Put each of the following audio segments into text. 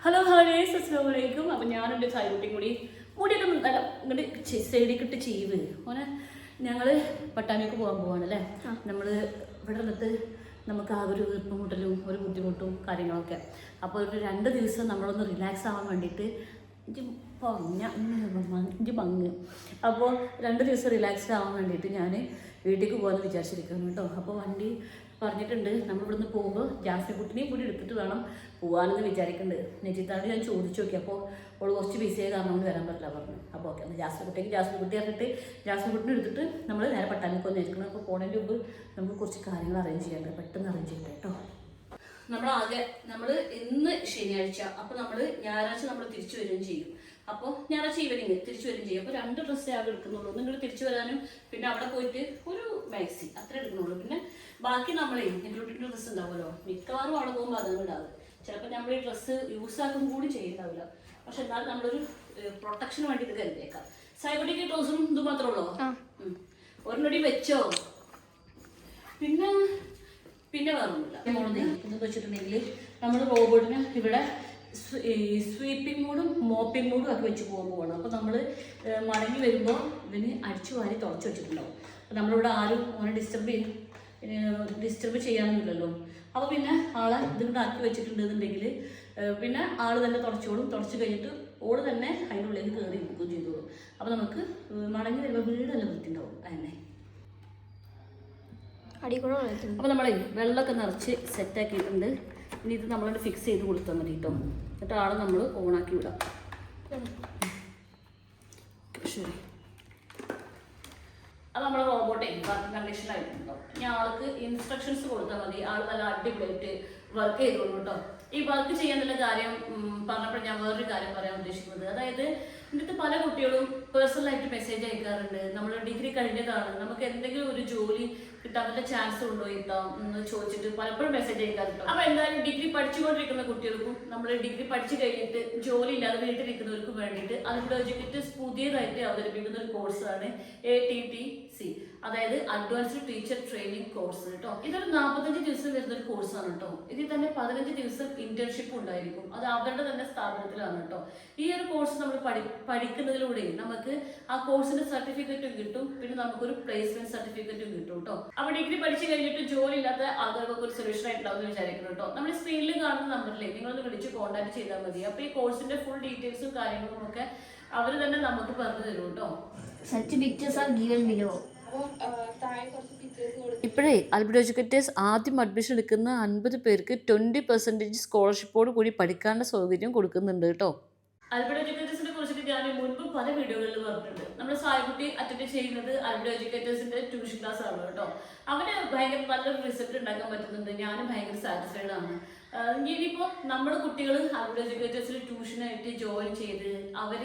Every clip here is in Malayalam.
ഹലോ ഹാലേസ് അസ്സലാമു അലൈക്കും. അപ്പം ഞാനും എൻ്റെ ചായക്കുട്ടിയും കൂടി മുടിയൊക്കെ നല്ല ഇങ്ങോട്ട് സൈഡിക്കിട്ട് ചെയ്വ് ഓനെ ഞങ്ങൾ പട്ടാമ്പിക്ക് പോകാൻ പോവാണ് അല്ലേ. നമ്മൾ ഇവിടെ നിന്നിട്ട് നമുക്ക് ആ ഒരു വീർപ്പുമുട്ടലും ഒരു ബുദ്ധിമുട്ടും കാര്യങ്ങളൊക്കെ. അപ്പോൾ ഒരു 2 ദിവസം നമ്മളൊന്ന് റിലാക്സ് ആവാൻ വേണ്ടിയിട്ട് ഇഞ്ചി ഭംഗ് അപ്പോൾ 2 ദിവസം റിലാക്സ്ഡ് ആവാൻ വേണ്ടിയിട്ട് ഞാൻ വീട്ടിലേക്ക് പോകാമെന്ന് വിചാരിച്ചിരിക്കുന്നു കേട്ടോ. അപ്പോൾ വണ്ടി പറഞ്ഞിട്ടുണ്ട് നമ്മൾ ഇവിടുന്ന് പോകുമ്പോൾ ജാസ്മിൻകുട്ടിനെയും കൂടി എടുത്തിട്ട് വേണം പോകാനെന്ന് വിചാരിക്കുന്നുണ്ട്. നെജിത്താട് ഞാൻ ചോദിച്ചു നോക്കി. അപ്പോൾ അവൾ കുറച്ച് ബിസിയായി കാരണം കൊണ്ട് വരാൻ പറ്റില്ല പറഞ്ഞു. അപ്പോൾ ഓക്കെ എന്നാൽ ജാസ്മിൻകുട്ടി പറഞ്ഞിട്ട് ജാസ്മിൻകുട്ടിനെ എടുത്തിട്ട് നമ്മൾ നേരെ പട്ടാമ്പിക്ക് വന്നിരിക്കണം. അപ്പോൾ പോണതിൻ്റെ മുമ്പ് നമുക്ക് കുറച്ച് കാര്യങ്ങൾ അറേഞ്ച് ചെയ്യാണ്ട് പെട്ടെന്ന് അറേഞ്ച് ചെയ്യട്ടെ കേട്ടോ. നമ്മൾ ഇന്ന് ശനിയാഴ്ച, അപ്പോൾ നമ്മൾ ഞായറാഴ്ച നമ്മൾ തിരിച്ചു വരികയും ചെയ്യും. അപ്പോൾ ഞായറാഴ്ച ഈവനിങ് തിരിച്ചു വരികയും ചെയ്യും. അപ്പോൾ 2 ഡ്രസ്സേ ആകെ എടുക്കുന്നുള്ളൂ. നിങ്ങൾ തിരിച്ചു വരാനും പിന്നെ അവിടെ പോയിട്ട് ഒരു മാക്സി അത്ര എടുക്കുന്നുള്ളൂ. പിന്നെ ബാക്കി നമ്മളെ നെഗ്ലൂട്ടിൻ്റെ ഡ്രസ്സ് ഉണ്ടാവുമല്ലോ, മിക്കവാറും അവിടെ പോകുമ്പോൾ അതാണ് ഇടാറ്. ചിലപ്പോൾ നമ്മൾ ഈ ഡ്രസ്സ് യൂസ് ആക്കും കൂടി ചെയ്യുന്നുണ്ടാവില്ല. പക്ഷെ എന്നാലും നമ്മളൊരു പ്രൊട്ടക്ഷന് വേണ്ടി ഇത് കരുതേക്കാം. സൈബഡിക്ക് ഡ്രസ്സും ഇത് മാത്രമേ ഉള്ളൂ. ഒരെണ്ണടി വെച്ചോ. പിന്നെ വേറൊന്നുമില്ല. എന്ന് വെച്ചിട്ടുണ്ടെങ്കിൽ നമ്മൾ റോബോട്ടിന് ഇവിടെ സ്വീപ്പിംഗ് മൂഡും മോപ്പിംഗ് മൂഡും ഒക്കെ വെച്ച് പോകാൻ പോകണം. അപ്പോൾ നമ്മൾ മടങ്ങി വരുമ്പോൾ ഇവന് അടിച്ചു വാരി തുടച്ച് വെച്ചിട്ടുണ്ടാവും. അപ്പോൾ നമ്മളിവിടെ ആരും അവനെ ഡിസ്റ്റർബ് ചെയ്യാനൊന്നുമില്ലല്ലോ. അപ്പോൾ പിന്നെ ആളെ ഇതുകൊണ്ട് ആക്കി വെച്ചിട്ടുണ്ടെന്നുണ്ടെങ്കിൽ പിന്നെ ആൾ തന്നെ തുടച്ച് കഴിഞ്ഞിട്ട് ഓട് തന്നെ അതിൻ്റെ ഉള്ളിലേക്ക് കയറി ഇരിക്കുകയും ചെയ്തോളൂ. അപ്പോൾ നമുക്ക് മടങ്ങി വരുമ്പോൾ വീടല്ല വൃത്തിണ്ടാവും. അതന്നെ അപ്പോൾ നമ്മളെ വെള്ളമൊക്കെ നിറച്ച് സെറ്റാക്കിയിട്ടുണ്ട്. ഇനി ഇത് നമ്മളോട് ഫിക്സ് ചെയ്ത് കൊടുത്താൽ മതി കേട്ടോ. എന്നിട്ട് ആളെ നമ്മൾ ഓണാക്കി വിടാം. ശരി, അത് നമ്മുടെ റോബോട്ടേ വർക്കിംഗ് കണ്ടീഷനിലായിട്ടുണ്ടോ. ഇനി ആൾക്ക് ഇൻസ്ട്രക്ഷൻസ് കൊടുത്താൽ മതി. ആൾ നല്ല അടിപൊളിയായിട്ട് വർക്ക് ചെയ്തോളൂ കേട്ടോ. ഈ വർക്ക് ചെയ്യാനുള്ള കാര്യം പറഞ്ഞപ്പോൾ ഞാൻ വേറൊരു കാര്യം പറയാൻ ഉദ്ദേശിക്കുന്നത്, അതായത് ഇന്നത്തെ പല കുട്ടികളും പേഴ്സണലായിട്ട് മെസ്സേജ് അയക്കാറുണ്ട്. നമ്മൾ ഡിഗ്രി കഴിഞ്ഞതാണ്, നമുക്ക് എന്തെങ്കിലും ഒരു ജോലി കിട്ടാൻ വല്ല ചാൻസ് ഉണ്ടോ ഇട്ടാം എന്ന് ചോദിച്ചിട്ട് പലപ്പോഴും മെസ്സേജ് അയക്കാറുണ്ട്. അപ്പോൾ എന്തായാലും ഡിഗ്രി പഠിച്ചുകൊണ്ടിരിക്കുന്ന കുട്ടികൾക്കും നമ്മൾ ഡിഗ്രി പഠിച്ചു കഴിഞ്ഞിട്ട് ജോലി ഇല്ലാതെ വീട്ടിലിരിക്കുന്നവർക്കും വേണ്ടിയിട്ട് അതിലൂടെ എഡ്യൂക്കേറ്റേഴ്സ് പുതിയതായിട്ട് അവതരിപ്പിക്കുന്ന ഒരു കോഴ്സാണ് ATTC, അതായത് അഡ്വാൻസ്ഡ് ടീച്ചർ ട്രെയിനിങ് കോഴ്സ് കേട്ടോ. ഇതൊരു 45 ദിവസം വരുന്ന ഒരു കോഴ്സാണ് കേട്ടോ. ഇതിൽ തന്നെ 15 ദിവസം ഇന്റേൺഷിപ്പ് ഉണ്ടായിരിക്കും. അത് അവരുടെ തന്നെ സ്ഥാപനത്തിലാണ് കേട്ടോ. ഈ ഒരു കോഴ്സ് നമ്മൾ പഠിക്കുന്നതിലൂടെ നമുക്ക് ആ കോഴ്സിന്റെ സർട്ടിഫിക്കറ്റും കിട്ടും, പിന്നെ നമുക്കൊരു പ്ലേസ്മെന്റ് സർട്ടിഫിക്കറ്റും കിട്ടും കേട്ടോ. അപ്പോൾ ഡിഗ്രി പഠിച്ചു കഴിഞ്ഞിട്ട് ജോലി ഇല്ലാത്ത ആൾക്കാർക്ക് ഒരു സൊല്യൂഷൻ ആയിട്ടുണ്ടാവും എന്ന് വിചാരിക്കുന്നു കേട്ടോ. നമ്മൾ സ്ക്രീനിൽ കാണുന്ന നമ്പറിലേക്ക് നിങ്ങളൊന്ന് വിളിച്ച് കോൺടാക്ട് ചെയ്താൽ മതി. അപ്പോൾ ഈ കോഴ്സിന്റെ ഫുൾ ഡീറ്റെയിൽസും കാര്യങ്ങളും ഒക്കെ അവർ തന്നെ നമുക്ക് പറഞ്ഞു തരും കേട്ടോ. ഇപ്പോഴേ അൽബിഡോ എഡ്യൂക്കേറ്റേഴ്സ് ആദ്യം അഡ്മിഷൻ എടുക്കുന്ന 50 പേർക്ക് 20% സ്കോളർഷിപ്പോട് കൂടി പഠിക്കാനുള്ള സൗകര്യം കൊടുക്കുന്നുണ്ട് കേട്ടോ. അൽബിഡോ എഡ്യൂക്കേറ്റേഴ്സിനെ കുറിച്ചിട്ട് ഞാൻ മുൻപ് പല വീഡിയോകളിൽ പറഞ്ഞിട്ടുണ്ട്. നമ്മുടെ സായിക്കുട്ടി അറ്റൻഡ് ചെയ്യുന്നത് അൽബിഡോ എഡ്യൂക്കേറ്റേഴ്സിന്റെ ട്യൂഷൻ ക്ലാസ് ആണ് കേട്ടോ. അവന് ഭയങ്കര നല്ലൊരു റിസൾട്ട് ഉണ്ടാക്കാൻ പറ്റുന്നുണ്ട്. ഞാനും ഭയങ്കര സാറ്റിസ്ഫൈഡ് ആണ്. ഇനിയിപ്പോൾ നമ്മുടെ കുട്ടികൾ അൽബിഡോ എഡ്യൂക്കേറ്റേഴ്സിൽ ട്യൂഷനായിട്ട് ജോയിൻ ചെയ്ത്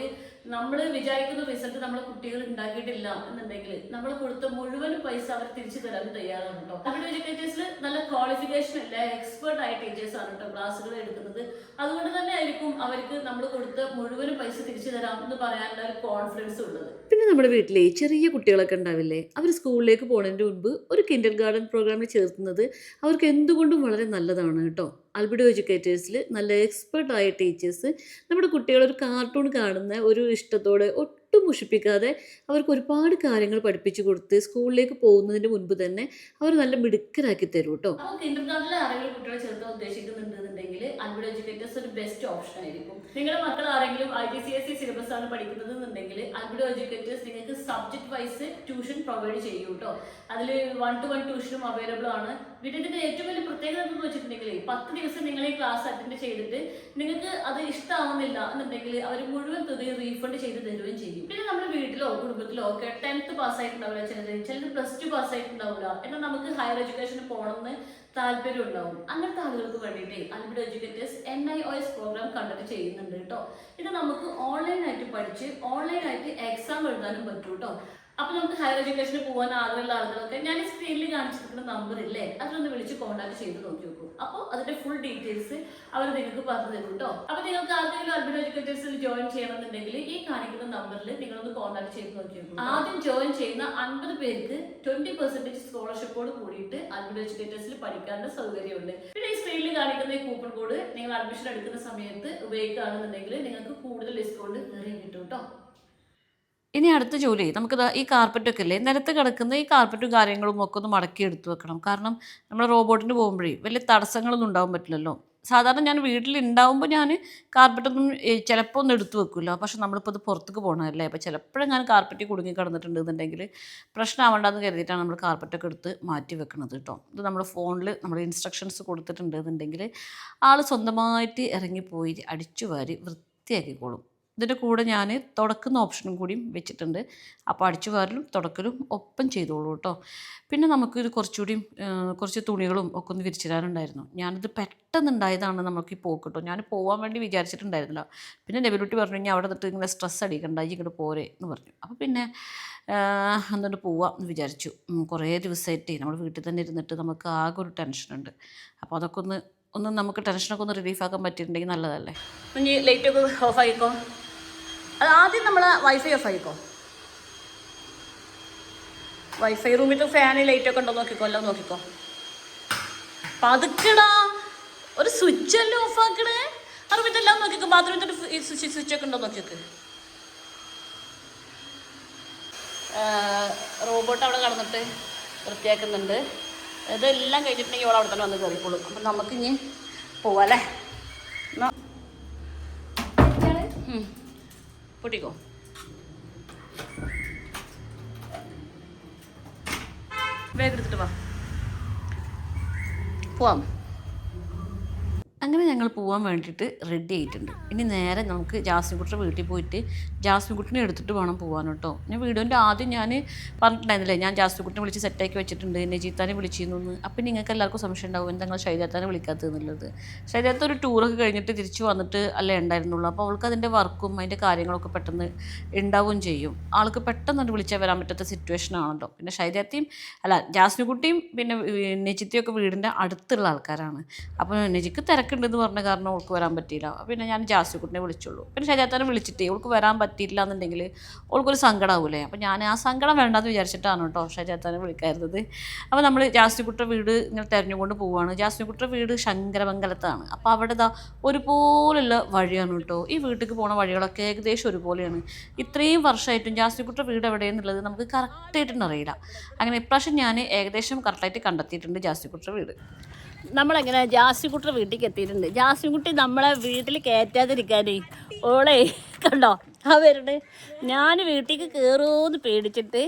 നമ്മൾ വിചാരിക്കുന്ന റിസൾട്ട് നമ്മളെ കുട്ടികൾ ഉണ്ടാക്കിയിട്ടില്ല എന്നുണ്ടെങ്കിൽ നമ്മൾ കൊടുത്ത മുഴുവൻ പൈസ അവർ തിരിച്ചു തരാൻ തയ്യാറാണ് കേട്ടോ. അൽബിഡോ എഡ്യൂക്കേറ്റേഴ്സിൽ നല്ല ക്വാളിഫിക്കേഷൻ അല്ല, എക്സ്പേർട്ട് ആയ ടീച്ചേഴ്സ് ആണ് കേട്ടോ ക്ലാസ്സുകൾ എടുക്കുന്നത്. അതുകൊണ്ട് തന്നെ ആയിരിക്കും അവർക്ക് നമ്മൾ കൊടുത്ത മുഴുവനും പൈസ തിരിച്ചു തരാം എന്ന് പറയാനുള്ള ഒരു കോൺഫിഡൻസ് ഉള്ളത്. പിന്നെ നമ്മുടെ വീട്ടിലെ ചെറിയ കുട്ടികളൊക്കെ ഉണ്ടാവില്ലേ, അവർ സ്കൂളിലേക്ക് പോകുന്നതിന് മുൻപ് ഒരു കിൻഡർ ഗാർഡൻ പ്രോഗ്രാമിൽ ചേർക്കുന്നത് അവർക്ക് എന്തുകൊണ്ടും വളരെ നല്ലതാണ് കേട്ടോ. അൽബിഡോ എഡ്യൂക്കേറ്റേഴ്സിൽ നല്ല എക്സ്പേർട്ടായ ടീച്ചേഴ്സ് നമ്മുടെ കുട്ടികളൊരു കാർട്ടൂൺ കാണുന്ന ഒരു ഇഷ്ടത്തോടെ ഒട്ടും മുഷിപ്പിക്കാതെ അവർക്ക് ഒരുപാട് കാര്യങ്ങൾ പഠിപ്പിച്ചു കൊടുത്ത് സ്കൂളിലേക്ക് പോകുന്നതിന് മുൻപ് തന്നെ അവർ നല്ല മിടുക്കരാക്കി തരും കേട്ടോ. അപ്പോൾ കിൻഡർ ഗാർഡനിൽ ആരെങ്കിലും കുട്ടികളെ ചേർക്കാൻ ഉദ്ദേശിക്കുന്നുണ്ടെന്നുണ്ടെങ്കിൽ അൽബിഡോ എഡ്യൂക്കേറ്റേഴ്സ് ഒരു ബെസ്റ്റ് ഓപ്ഷൻ ആയിരിക്കും. നിങ്ങളുടെ മക്കൾ ആരെങ്കിലും ITCSE സിലബസ് ആണ് പഠിക്കുന്നത് എന്നുണ്ടെങ്കിൽ അൽബിഡോ എഡ്യൂക്കേറ്റേഴ്സ് നിങ്ങൾക്ക് സബ്ജക്ട് വൈസ് ട്യൂഷൻ പ്രൊവൈഡ് ചെയ്യും കേട്ടോ. അതിൽ 1-to-1 ട്യൂഷനും അവൈലബിൾ ആണ്. പിന്നെ ഇതിന്റെ ഏറ്റവും വലിയ പ്രത്യേകത എന്ന് വെച്ചിട്ടുണ്ടെങ്കിൽ 10 ദിവസം നിങ്ങൾ ഈ ക്ലാസ് അറ്റൻഡ് ചെയ്തിട്ട് നിങ്ങൾക്ക് അത് ഇഷ്ടമാവുന്നില്ല എന്നുണ്ടെങ്കിൽ അവർ മുഴുവൻ തുകയും റീഫണ്ട് ചെയ്ത് തരുകയും ചെയ്യും. പിന്നെ നമ്മുടെ വീട്ടിലോ കുടുംബത്തിലോ ഒക്കെ 10th പാസ്സായിട്ടുണ്ടാവില്ല, ചിലത് +2 പാസ്സായിട്ടുണ്ടാവില്ല, എന്നാൽ നമുക്ക് ഹയർ എഡ്യൂക്കേഷന് പോകണമെന്ന് താല്പര്യം ഉണ്ടാവും. അങ്ങനത്തെ ആളുകൾക്ക് വേണ്ടിയിട്ട് Albedo educators NIOS programme conduct ചെയ്യുന്നുണ്ട് കേട്ടോ. ഇത് നമുക്ക് ഓൺലൈനായിട്ട് പഠിച്ച് ഓൺലൈനായിട്ട് എക്സാം എഴുതാനും പറ്റും കേട്ടോ. അപ്പോൾ നമുക്ക് ഹയർ എഡ്യൂക്കേഷന് പോകാൻ ആഗ്രഹമുള്ള ആളുകളൊക്കെ ഞാൻ ഈ സ്ക്രീനിൽ കാണിച്ചിരിക്കുന്ന നമ്പർ ഇല്ലേ അതിലൊന്ന് വിളിച്ച് കോൺടാക്ട് ചെയ്ത് നോക്കി നോക്കും. അപ്പോൾ അതിന്റെ ഫുൾ ഡീറ്റെയിൽസ് അവർ നിങ്ങൾക്ക് പറഞ്ഞു തരും കേട്ടോ. അപ്പോൾ നിങ്ങൾക്ക് ആർക്കെങ്കിലും അർബൻ എഡ്യൂക്കേറ്റേഴ്സിൽ ജോയിൻ ചെയ്യണമെന്നുണ്ടെങ്കിൽ ഈ കാണിക്കുന്ന നമ്പറിൽ നിങ്ങളൊന്ന് കോൺടാക്ട് ചെയ്ത് നോക്കി നോക്കും. ആദ്യം ജോയിൻ ചെയ്യുന്ന 50 പേർക്ക് 20% സ്കോളർഷിപ്പോട് കൂടിയിട്ട് അർബൻ എഡ്യൂക്കേറ്റേഴ്സിൽ പഠിക്കാനുള്ള സൗകര്യമുണ്ട്. പിന്നെ ഈ സ്ക്രീനിൽ കാണിക്കുന്ന ഈ കൂപ്പൺ കോഡ് നിങ്ങൾ അഡ്മിഷൻ എടുക്കുന്ന സമയത്ത് ഉപയോഗിക്കുകയാണെന്നുണ്ടെങ്കിൽ നിങ്ങൾക്ക് കൂടുതൽ ഡിസ്കൗണ്ട് ഏറെ കിട്ടും കേട്ടോ. ഇനി അടുത്ത ജോലി നമുക്കിതാ ഈ കാർപ്പറ്റൊക്കെ ഇല്ലേ നിലത്ത് കിടക്കുന്ന ഈ കാർപ്പറ്റും കാര്യങ്ങളും ഒക്കെ ഒന്ന് മടക്കി എടുത്തു വെക്കണം. കാരണം നമ്മൾ റോബോട്ടിന് പോകുമ്പോഴേ വലിയ തടസ്സങ്ങളൊന്നും ഉണ്ടാവാൻ പറ്റില്ലല്ലോ. സാധാരണ ഞാൻ വീട്ടിലുണ്ടാവുമ്പോൾ ഞാൻ കാർപ്പറ്റൊന്നും ചിലപ്പോൾ ഒന്നും എടുത്തു വെക്കില്ല. പക്ഷെ നമ്മളിപ്പോൾ അത് പുറത്തേക്ക് പോകണമല്ലേ, അപ്പോൾ ചിലപ്പോഴും ഞാൻ കാർപ്പറ്റ് കുടുങ്ങി കിടന്നിട്ടുണ്ടെന്നുണ്ടെങ്കിൽ പ്രശ്നമാവേണ്ടെന്ന് കരുതിയിട്ടാണ് നമ്മൾ കാർപ്പറ്റൊക്കെ എടുത്ത് മാറ്റി വെക്കുന്നത് കേട്ടോ. ഇത് നമ്മുടെ ഫോണിൽ നമ്മൾ ഇൻസ്ട്രക്ഷൻസ് കൊടുത്തിട്ടുണ്ടെന്നുണ്ടെങ്കിൽ ആൾ സ്വന്തമായിട്ട് ഇറങ്ങിപ്പോയി അടിച്ചു വാരി വൃത്തിയാക്കിക്കോളും. ഇതിൻ്റെ കൂടെ ഞാൻ തുടക്കുന്ന ഓപ്ഷനും കൂടിയും വെച്ചിട്ടുണ്ട്. അപ്പോൾ അടിച്ചു വാരലും തുടക്കലും ഒപ്പം ചെയ്തോളൂ കേട്ടോ. പിന്നെ നമുക്കിത് കുറച്ച് തുണികളും ഒക്കെ ഒന്ന് വിരിച്ചിടാനുണ്ടായിരുന്നു. ഞാനിത് പെട്ടെന്നുണ്ടായതാണ് നമുക്ക് ഈ പോക്ക് കേട്ടോ. ഞാൻ പോകാൻ വേണ്ടി വിചാരിച്ചിട്ടുണ്ടായിരുന്നില്ല. പിന്നെ ഡെബിലിറ്റി പറഞ്ഞു കഴിഞ്ഞാൽ അവിടെ നിന്നിട്ട് ഇങ്ങനെ സ്ട്രെസ് അടിക്കണ്ട, ഇങ്ങോട്ട് പോരെ എന്ന് പറഞ്ഞു. അപ്പോൾ പിന്നെ എന്നിട്ട് പോവാം എന്ന് വിചാരിച്ചു. കുറേ ദിവസമായിട്ട് നമ്മൾ വീട്ടിൽ തന്നെ ഇരുന്നിട്ട് നമുക്ക് ആകെ ഒരു ടെൻഷനുണ്ട്. അപ്പോൾ അതൊക്കെ ഒന്ന് നമുക്ക് ടെൻഷനൊക്കെ ഒന്ന് റിലീഫാക്കാൻ പറ്റിയിട്ടുണ്ടെങ്കിൽ നല്ലതല്ലേ. ഇനി ലൈറ്റൊക്കെ ഓഫ് ആയിക്കോ. അത് ആദ്യം നമ്മൾ വൈഫൈ ഓഫ് ആയിക്കോ. വൈഫൈ റൂമിൽ ഫാന് ലൈറ്റൊക്കെ ഉണ്ടോ നോക്കിക്കോ, എല്ലാം നോക്കിക്കോ. പതുക്കടാ, ഒരു സ്വിച്ച് എല്ലാം ഓഫ് ആക്കണേ. ആ റൂമിൽ എല്ലാം നോക്കിക്കോ. ബാത്റൂമിൽ സ്വിച്ചൊക്കെ ഉണ്ടോ നോക്കിക്കോ. റോബോട്ട് അവിടെ കടന്നിട്ട് വൃത്തിയാക്കുന്നുണ്ട്. ഇതെല്ലാം കഴിഞ്ഞിട്ടുണ്ടെങ്കിൽ ഓൾ അവിടെ തന്നെ വന്ന് കയറിക്കോളും. അപ്പം നമുക്കിനി പോവാല്ലേ. പൊട്ടിക്കോ. വേഗം എടുത്തിട്ട് വാ, പോവാം. അങ്ങനെ ഞങ്ങൾ പോകാൻ വേണ്ടിയിട്ട് റെഡി ആയിട്ടുണ്ട്. ഇനി നേരെ നമുക്ക് ജാസ്മിൻകുട്ടിയുടെ വീട്ടിൽ പോയിട്ട് ജാസ്മിൻകുട്ടിനെ എടുത്തിട്ട് വേണം പോകാൻ കേട്ടോ. ഞാൻ വീഡിയോൻ്റെ ആദ്യം ഞാൻ പറഞ്ഞിട്ടുണ്ടായിരുന്നില്ലേ, ഞാൻ ജാസ്മിൻകുട്ടിനെ വിളിച്ച് സെറ്റാക്കി വെച്ചിട്ടുണ്ട്, എന്നെ ജീത്താനെ വിളിച്ചിരുന്നു. അപ്പം നിങ്ങൾക്ക് എല്ലാവർക്കും സംശയം ഉണ്ടാവും എന്താ നിങ്ങൾ ഷൈജാത്താനെ വിളിക്കാത്തതെന്നുള്ളത്. ഷൈജാത്ത ഒരു ടൂറൊക്കെ കഴിഞ്ഞിട്ട് തിരിച്ച് വന്നിട്ട് അല്ലേ ഉണ്ടായിരുന്നുള്ളൂ. അപ്പോൾ അവൾക്ക് അതിൻ്റെ വർക്കും അതിൻ്റെ കാര്യങ്ങളൊക്കെ പെട്ടെന്ന് ഉണ്ടാവുകയും ചെയ്യും. ആൾക്ക് പെട്ടെന്ന് വിളിച്ചാൽ വരാൻ പറ്റാത്ത സിറ്റുവേഷൻ ആണല്ലോ. പിന്നെ ഷൈജാത്തയും ജാസ്മിൻകുട്ടിയും പിന്നെ നെജിത്തിയൊക്കെ വീടിൻ്റെ അടുത്തുള്ള ആൾക്കാരാണ്. അപ്പോൾ നെജിക്ക് തിരക്കുണ്ടെന്ന് പറഞ്ഞ കാരണം അവൾക്ക് വരാൻ പറ്റിയില്ല. പിന്നെ ഞാൻ ജാസ്മിൻകുട്ടിനെ വിളിച്ചുള്ളൂ. പിന്നെ ഷൈജാത്താനെ വിളിച്ചിട്ട് അവൾക്ക് വരാൻ പറ്റിയില്ല എന്നുണ്ടെങ്കിൽ അവൾക്കൊരു സങ്കടമാവൂലേ. അപ്പോൾ ഞാൻ ആ സങ്കടം വേണ്ടെന്ന് വിചാരിച്ചിട്ടാണ് കേട്ടോ ഷൈജാത്താനെ വിളിക്കായിരുന്നത്. അപ്പോൾ നമ്മൾ ജാസ്മിൻകുട്ടിയുടെ വീട് ഇങ്ങനെ തിരഞ്ഞുകൊണ്ട് പോവുകയാണ്. ജാസ്മിൻകുട്ടിയുടെ വീട് ശങ്കരമംഗലത്താണ്. അപ്പോൾ അവിടെ ഒരുപോലുള്ള വഴിയാണ് കേട്ടോ. ഈ വീട്ടിലേക്ക് പോണ വഴികളൊക്കെ ഏകദേശം ഒരുപോലെയാണ്. ഇത്രയും വർഷമായിട്ടും ജാസ്മിൻകുട്ടിയുടെ വീട് എവിടെയെന്നുള്ളത് നമുക്ക് കറക്റ്റായിട്ടൊന്നും അറിയില്ല. അങ്ങനെ ഇപ്രാവശ്യം ഞാൻ ഏകദേശം കറക്റ്റായിട്ട് കണ്ടെത്തിയിട്ടുണ്ട് ജാസ്മിൻകുട്ടിയുടെ വീട്. നമ്മളെങ്ങനെ ജാസ്മിൻകുട്ടിയുടെ വീട്ടിലേക്ക് എത്തിയിട്ടുണ്ട്. ജാസ്മിൻകുട്ടി നമ്മളെ വീട്ടിൽ കയറ്റാതിരിക്കാനേ ഓളെ കണ്ടോ ആ വരുന്നത്. ഞാൻ വീട്ടിലേക്ക് കയറുമെന്ന് പേടിച്ചിട്ട്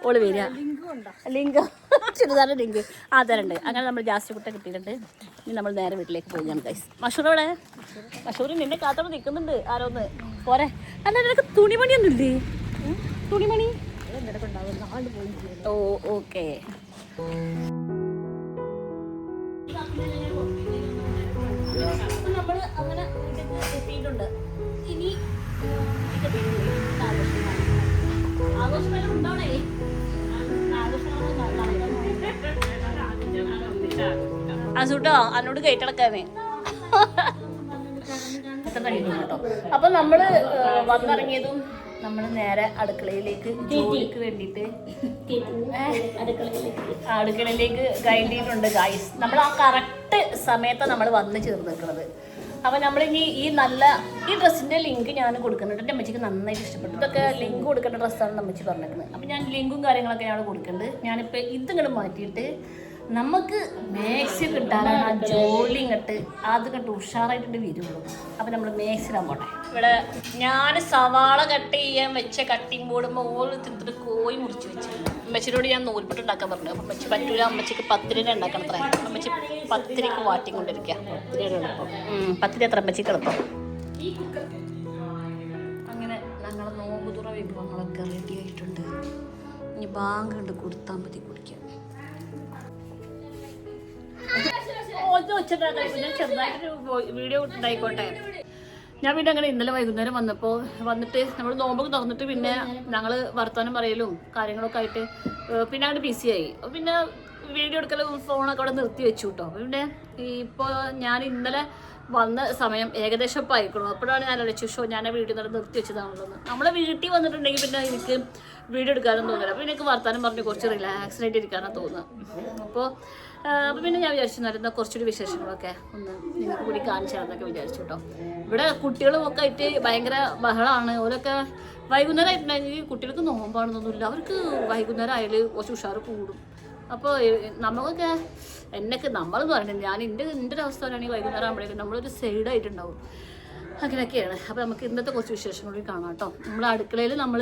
ഓള് വരിക. ലിങ്ക് ചുരിദാറിൻ്റെ ലിങ്ക് തരണ്ട്. അങ്ങനെ നമ്മൾ ജാസ്മിൻകുട്ടിയെ കിട്ടിയിട്ടുണ്ട്. ഇനി നമ്മൾ നേരെ വീട്ടിലേക്ക് പോയി ഗൈസ്. മഷൂർ അവിടെ, മഷൂർ നിന്നെ കാത്തോടെ നിൽക്കുന്നുണ്ട്. ആരോന്ന് പോരെ. അല്ല നിനക്ക് തുണിമണിയൊന്നും ഇല്ലേ? തുണിമണി ഓ ഓക്കെ. നമ്മൾ അങ്ങനെ എത്തിയിട്ടുണ്ട്. ഇനി ആഘോഷമെല്ലാം ഉണ്ടാവണേ. അസൂട്ടോ എന്നോട് കയറ്റടക്കാനേ കേട്ടോ. അപ്പൊ നമ്മള് വന്നിറങ്ങിയതും നമ്മൾ നേരെ അടുക്കളയിലേക്ക് ജോലിക്ക് വേണ്ടിയിട്ട് അടുക്കളയിലേക്ക് ഗൈഡ് ചെയ്തിട്ടുണ്ട് ഗൈസ്. നമ്മൾ ആ കറക്റ്റ് സമയത്താണ് നമ്മൾ വന്ന് ചേർന്ന് നിൽക്കുന്നത്. അപ്പോൾ നമ്മളിനി ഈ ഡ്രസ്സിൻ്റെ ലിങ്ക് ഞാൻ കൊടുക്കുന്നുണ്ട്. എൻ്റെ അമ്മച്ചിക്ക് നന്നായിട്ട് ഇഷ്ടപ്പെട്ടു. ഇതൊക്കെ ലിങ്ക് കൊടുക്കേണ്ട ഡ്രസ്സാണ് അമ്മച്ചി പറഞ്ഞിരിക്കുന്നത്. അപ്പോൾ ഞാൻ ലിങ്കും കാര്യങ്ങളൊക്കെ ഞാൻ കൊടുക്കുന്നുണ്ട്. ഞാനിപ്പോൾ ഇതിങ്ങോട്ട് മാറ്റിയിട്ട് നമുക്ക് മാക്സി കിട്ടാനാണ് ആ ജോലി ഇങ്ങോട്ട് അത് ഉഷാറായിട്ടുണ്ട് വരുള്ളൂ. അപ്പോൾ നമ്മൾ മാക്സിടാൻ പോട്ടെ. ഇവിടെ ഞാൻ സവാള കട്ട് ചെയ്യാൻ വെച്ച കട്ടിങ് ബോർഡ് മോളിൽ തിന്നിട്ട് കോഴി മുറിച്ച് വെച്ചിട്ടുണ്ട്. അമ്മച്ചിനോട് ഞാൻ നൂൽപുട്ട് ഉണ്ടാക്കാൻ പറഞ്ഞു. അപ്പം അമ്മച്ചി പറ്റൂല, അമ്മച്ചിക്ക് പത്തിരിനെ ഉണ്ടാക്കണം അത്ര. അമ്മച്ചി പത്തിരിക്ക് വാട്ടിക്കൊണ്ടിരിക്കുക. പത്തിരിയുടെ എളുപ്പം. പത്തിരി അത്ര അമ്മച്ചിക്ക് എളുപ്പം. അങ്ങനെ ഞങ്ങളെ നോമ്പുതുറ വിഭവങ്ങളൊക്കെ റെഡി ആയിട്ടുണ്ട്. ഇനി ബാങ്ക് ഉണ്ട് കൊടുത്താൽ മതി കുടിക്കാൻ. ചെറുതായിട്ടൊരു വീഡിയോ ഉണ്ടായിക്കോട്ടെ. ഞാൻ പിന്നെ അങ്ങനെ ഇന്നലെ വൈകുന്നേരം വന്നിട്ട് നമ്മൾ നോമ്പൊക്കെ തുറന്നിട്ട് പിന്നെ ഞങ്ങൾ വർത്തമാനം പറയലും കാര്യങ്ങളൊക്കെ ആയിട്ട് പിന്നെ അങ്ങോട്ട് ബിസിയായി. പിന്നെ വീഡിയോ എടുക്കലും ഫോണൊക്കെ അവിടെ നിർത്തി വെച്ചു കേട്ടോ. പിന്നെ ഇപ്പോൾ ഞാൻ ഇന്നലെ വന്ന സമയം ഏകദേശം ഇപ്പോൾ ആയിക്കണു. അപ്പോഴാണ് ഞാൻ അലച്ചു ഞാൻ ആ വീഡിയോ നല്ല നിർത്തി വെച്ചതാണല്ലോ. നമ്മളെ വീട്ടിൽ വന്നിട്ടുണ്ടെങ്കിൽ പിന്നെ എനിക്ക് വീഡിയോ എടുക്കാനും തോന്നില്ല. അപ്പോൾ എനിക്ക് വർത്തമാനം പറഞ്ഞ് കുറച്ച് റിലാക്സ്ഡ് ആയിട്ട് ഇരിക്കാനാണ് തോന്നുന്നത്. അപ്പോൾ പിന്നെ ഞാൻ വിചാരിച്ചു എന്നാലും കുറച്ചുകൂടി വിശേഷങ്ങളൊക്കെ ഒന്ന് നിങ്ങൾക്ക് കൂടി കാണിച്ചു തരാമെന്നൊക്കെ വിചാരിച്ചു കേട്ടോ. ഇവിടെ കുട്ടികളും ഒക്കെ ആയിട്ട് ഭയങ്കര ബഹളമാണ്. ഓരൊക്കെ വൈകുന്നേരം ആയിട്ടുണ്ടെങ്കിൽ കുട്ടികൾക്ക് നോമ്പാണെന്നൊന്നുമില്ല. അവർക്ക് വൈകുന്നേരം ആയാൽ കുറച്ച് ഉഷാറ് കൂടും. അപ്പോൾ നമുക്കൊക്കെ നമ്മളെന്ന് പറയുന്നത് ഞാൻ എൻ്റെ ഒരു അവസ്ഥ പറയുകയാണെങ്കിൽ വൈകുന്നേരം ആകുമ്പോഴേക്കും നമ്മളൊരു സൈഡായിട്ടുണ്ടാവും. അങ്ങനെയൊക്കെയാണ്. അപ്പോൾ നമുക്ക് ഇന്നത്തെ കുറച്ച് വിശേഷങ്ങൾ കൂടി കാണാം കേട്ടോ. നമ്മുടെ അടുക്കളയിൽ നമ്മൾ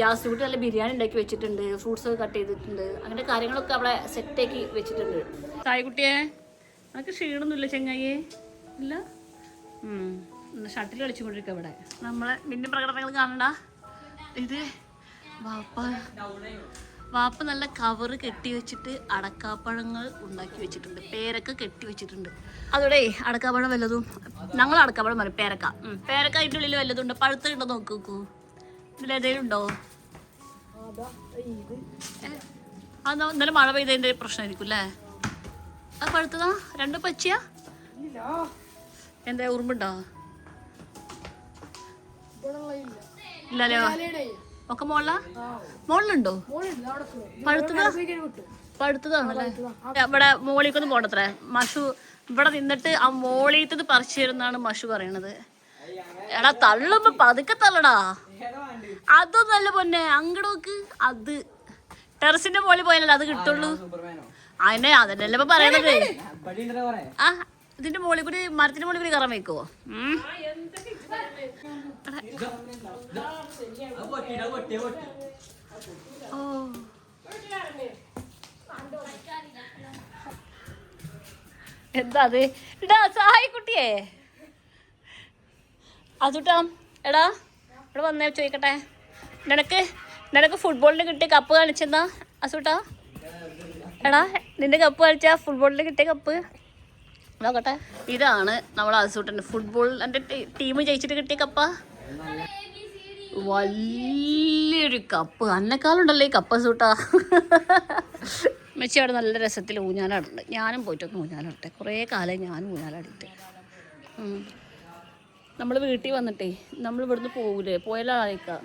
ജാസ്തി കൂട്ടി നല്ല ബിരിയാണി ഉണ്ടാക്കി വെച്ചിട്ടുണ്ട്, ഫ്രൂട്ട്സ് ഒക്കെ കട്ട് ചെയ്തിട്ടുണ്ട്, അങ്ങനെ കാര്യങ്ങളൊക്കെ അവിടെ സെറ്റാക്കി വെച്ചിട്ടുണ്ട്. സായിക്കുട്ടിയെ നമുക്ക് ക്ഷീണമൊന്നുമില്ല ചെങ്ങായിയെ ഇല്ല. ഷട്ടിൽ കളിച്ചുകൊണ്ടിരിക്കുക ഇവിടെ. നമ്മളെ മിന്നും പ്രകടനങ്ങൾ കാണണ്ട. ഇത് വാപ്പ നല്ല കവറ് കെട്ടി വെച്ചിട്ട് അടക്കാപ്പഴങ്ങൾ ഉണ്ടാക്കി വെച്ചിട്ടുണ്ട്, പേരക്ക കെട്ടി വെച്ചിട്ടുണ്ട്. അതോടെ അടക്കാപ്പഴം വല്ലതും ഞങ്ങൾ അടക്കാപ്പഴം പറയും പേരക്ക. പേരക്ക അതിൻ്റെ ഉള്ളിൽ വല്ലതും ഉണ്ടോ? പഴുത്തുണ്ടോ നോക്കൂ. ഇതിലേതെങ്കിലും ഉണ്ടോ? അത് ഇന്നലെ മഴ പെയ്തതിൻ്റെ പ്രശ്നമായിരിക്കും അല്ലേ? അത് പഴുത്തതാ? രണ്ടും പച്ചയാ? എന്താ ഉറുമ്പുണ്ടോ? ഇല്ലല്ലോ. ഒക്കെ മോളിലുണ്ടോ? പഴുത്തതാണല്ലേ? ഇവിടെ മോളിക്കൊന്നും പോണ്ടത്രേ. മഷു ഇവിടെ നിന്നിട്ട് ആ മോളിത്തത് പറിച്ചു തരുന്നാണ് മഷു പറയണത്. എടാ തള്ളുമ്പോ പതുക്കെ തള്ളടാ. അതൊന്നല്ല പൊന്നെ, അങ്ങടോക്ക്. അത് ടെറസിന്റെ മോളിൽ പോയാലല്ലേ അത് കിട്ടുള്ളൂ. അതന്നെയല്ലേ ഇപ്പൊ പറയണത്. ആ ഇതിന്റെ മോളിൽ കൂടി മരത്തിന്റെ മോളിൽ കൂടി കയറാൻ വെക്കുവോ? എന്താ അത്? എടാ സഹായി കുട്ടിയേ, അതുട്ടാ എടാ ഇവിടെ വന്നേ ചോദിക്കട്ടെ. നിനക്ക് ഫുട്ബോളിന് കിട്ടിയ കപ്പ് കാണിച്ചെന്നാ അസൂട്ടാ? എടാ നിന്റെ കപ്പ് കാണിച്ചാ ഫുട്ബോളിന് കിട്ടിയ കപ്പ് നോക്കട്ടെ. ഇതാണ് നമ്മൾ അസൂട്ടൻ്റെ ഫുട്ബോൾ എൻ്റെ ടീം ജയിച്ചിട്ട് കിട്ടിയ കപ്പ. വലിയൊരു കപ്പ്. അന്നെക്കാളുണ്ടല്ലോ ഈ കപ്പ സൂട്ടാ. മെച്ചി അവിടെ നല്ല രസത്തിൽ ഊഞ്ഞാലാടുന്നുണ്ട്. ഞാനും പോയിട്ടൊന്ന് ഊഞ്ഞാലാടട്ടെ. കുറേ കാലം ഞാനും ഊഞ്ഞാലാടിയിട്ട്. നമ്മൾ വീട്ടിൽ വന്നിട്ടേ നമ്മൾ ഇവിടുന്ന് പോയാലായിക്കാം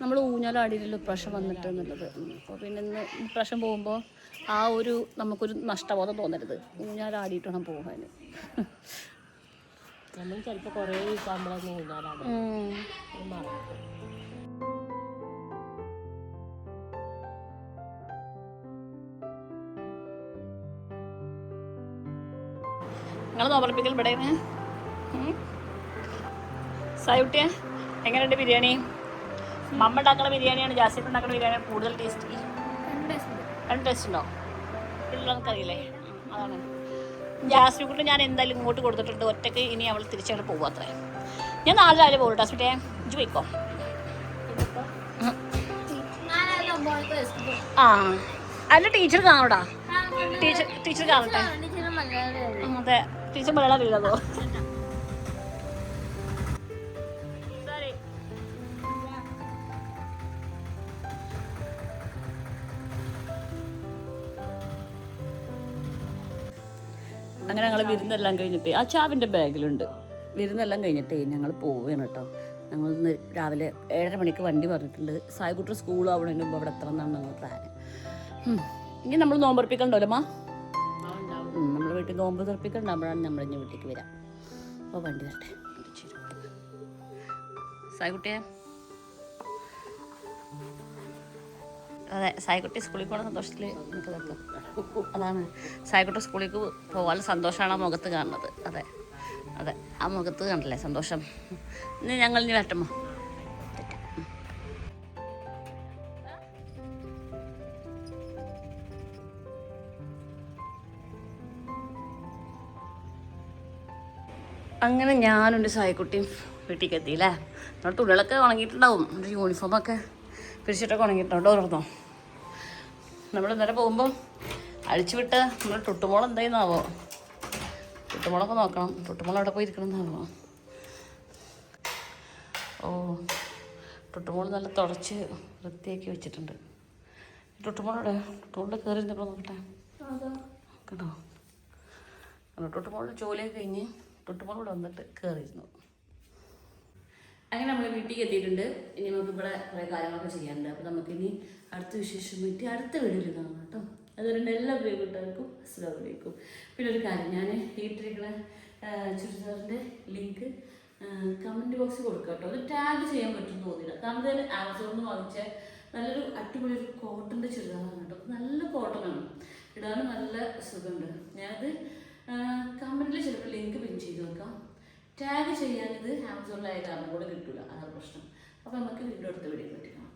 നമ്മൾ ഊഞ്ഞാലാടിയില്ലല്ലോ ഇപ്രാവശ്യം വന്നിട്ട് എന്നുള്ളത്. അപ്പോൾ പിന്നെ ഇപ്രാവശ്യം പോകുമ്പോൾ ആ ഒരു നമുക്കൊരു നഷ്ടബോധം തോന്നരുത്. ഊഞ്ഞാലാടിയിട്ട് വേണം പോകാൻ. നമ്മൾ ചിലപ്പോൾ കുറേ നമ്മളൊന്നും ഊഞ്ഞാലാടും. നിങ്ങൾ നോമ്പർപ്പിക്കൽ ഇവിടെയാണ്. സായുട്ടിയെ എങ്ങനെയുണ്ട് ബിരിയാണി? മമ്മ ഉണ്ടാക്കുന്ന ബിരിയാണിയാണ് ജാസിഫ് ഉണ്ടാക്കുന്ന ബിരിയാണിയാണ് കൂടുതൽ ടേസ്റ്റ്? രണ്ട് ടേസ്റ്റ് ഉണ്ടോ? പിള്ളേർക്കറിയില്ലേ? അതാണ് ജാസ്മിക്കുട്ടി ഞാൻ എന്തായാലും ഇങ്ങോട്ട് കൊടുത്തിട്ടുണ്ട്. ഒറ്റയ്ക്ക് ഇനി അവൾ തിരിച്ചങ്ങോട്ട് പോകുക അത്രേ. ഞാൻ 4 രാവിലെ പോകും. ജാസ്മിറ്റേ ഇഞ്ച് പോയിക്കോ. ആ അല്ല ടീച്ചർ കാണൂടാ. ടീച്ചർ കാണട്ടെ. അതെ ടീച്ചർ മലയാളം അറിയില്ലതോ. അങ്ങനെ ഞങ്ങൾ വിരുന്നെല്ലാം കഴിഞ്ഞിട്ട് ആ ചാവിൻ്റെ ബാഗിലുണ്ട്. വിരുന്നെല്ലാം കഴിഞ്ഞിട്ടേ ഞങ്ങൾ പോവുകയാണ് കേട്ടോ. ഞങ്ങൾ ഇന്ന് രാവിലെ 7:30 മണിക്ക് വണ്ടി പറഞ്ഞിട്ടുണ്ട്. സായിക്കുട്ടി സ്കൂൾ ആവണതിന് മുമ്പ് അവിടെ എത്ര എന്നാണ് ഞങ്ങൾ പ്ലാൻ. ഇനി നമ്മൾ നോമ്പുറപ്പിക്കണ്ടല്ലോ അമ്മ. നമ്മൾ വീട്ടിൽ നോമ്പ് തുറപ്പിക്കണ്ടാകുമ്പോഴാണ് നമ്മളിഞ്ഞ വീട്ടിലേക്ക് വരാം. അപ്പോൾ വണ്ടി വരട്ടെ. സായിക്കുട്ടിയെ അതെ സായിക്കുട്ടി സ്കൂളിൽ പോകുന്ന സന്തോഷത്തിൽ നമുക്ക് വെക്കാം. അതാണ് സായിക്കുട്ടി സ്കൂളിലേക്ക് പോകാൻ സന്തോഷമാണ് ആ മുഖത്ത് കാണുന്നത്. അതെ അതെ ആ മുഖത്ത് കണ്ടല്ലേ സന്തോഷം. ഇനി ഞങ്ങൾ ഇനി വരട്ടമ്മ. അങ്ങനെ ഞാനുണ്ട് സായിക്കുട്ടിയും വീട്ടിലേക്ക് എത്തിയില്ലേ. നമ്മുടെ തുണികളൊക്കെ ഉണങ്ങിയിട്ടുണ്ടാവും. നമ്മുടെ യൂണിഫോമൊക്കെ പിരിച്ചിട്ടൊക്കെ ഉണങ്ങിയിട്ടുണ്ടോ? ഡോർന്നോ നമ്മൾ ഇന്നലെ പോകുമ്പോൾ അഴിച്ചു വിട്ട് നമ്മുടെ ടുട്ടുമോൾ എന്തായിരുന്നാവോ? ടുട്ടുമോളൊക്കെ നോക്കണം. ടുട്ടുമോൾ അവിടെ പോയി ഇരിക്കണമെന്നാവോ? ഓ, ടുട്ടുമോൾ നല്ല തുടച്ച് വൃത്തിയാക്കി വെച്ചിട്ടുണ്ട്. ടുട്ടുമോളോടെ ടുട്ടുമോളുടെ കയറി ഇരുന്നപ്പോൾ നോക്കട്ടെ കേട്ടോ. ടുട്ടുമോളുടെ ജോലിയൊക്കെ കഴിഞ്ഞ് ടുട്ടുമോളോട് വന്നിട്ട് കയറിയിരുന്നു. അങ്ങനെ നമ്മൾ വീട്ടിലേക്ക് എത്തിയിട്ടുണ്ട്. ഇനി നമുക്ക് ഇവിടെ കുറേ കാര്യങ്ങളൊക്കെ ചെയ്യാനുണ്ട്. അപ്പോൾ നമുക്കിനി അടുത്ത വിശേഷം പറ്റി അടുത്ത വീഡിയോയിൽ കാണാം കേട്ടോ. അതുകൊണ്ട് എല്ലാ പ്രിയപ്പെട്ടവർക്കും അസ്സലാമു അലൈക്കും. പിന്നെ ഒരു കാര്യം, ഞാൻ ഇട്ടിരിക്കുന്ന ചുരിദാറിൻ്റെ ലിങ്ക് കമൻറ്റ് ബോക്സിൽ കൊടുക്കുക കേട്ടോ. അത് ടാഗ് ചെയ്യാൻ പറ്റുമെന്ന് തോന്നിയില്ല. കാരണം ഇത് ആമസോണിൽ നിന്ന് വാങ്ങിച്ച നല്ലൊരു അടിപൊളി ഒരു കോട്ടൻ്റെ ചുരിദാറാണ് കേട്ടോ. നല്ല കോട്ടനാണ്, ഇടാനും നല്ല സുഖമുണ്ട്. ഞാനത് കമൻറ്റിൽ ചിലപ്പോൾ ലിങ്ക് പിൻ ചെയ്ത് വെക്കാം. ടാഗ് ചെയ്യാനിത് ആമസോണിലായ കാരണം കൂടെ കിട്ടില്ല, അതാണ് പ്രശ്നം. അപ്പോൾ നമുക്ക് വീഡിയോ അടുത്ത വീഡിയോ പറ്റി കാണാം.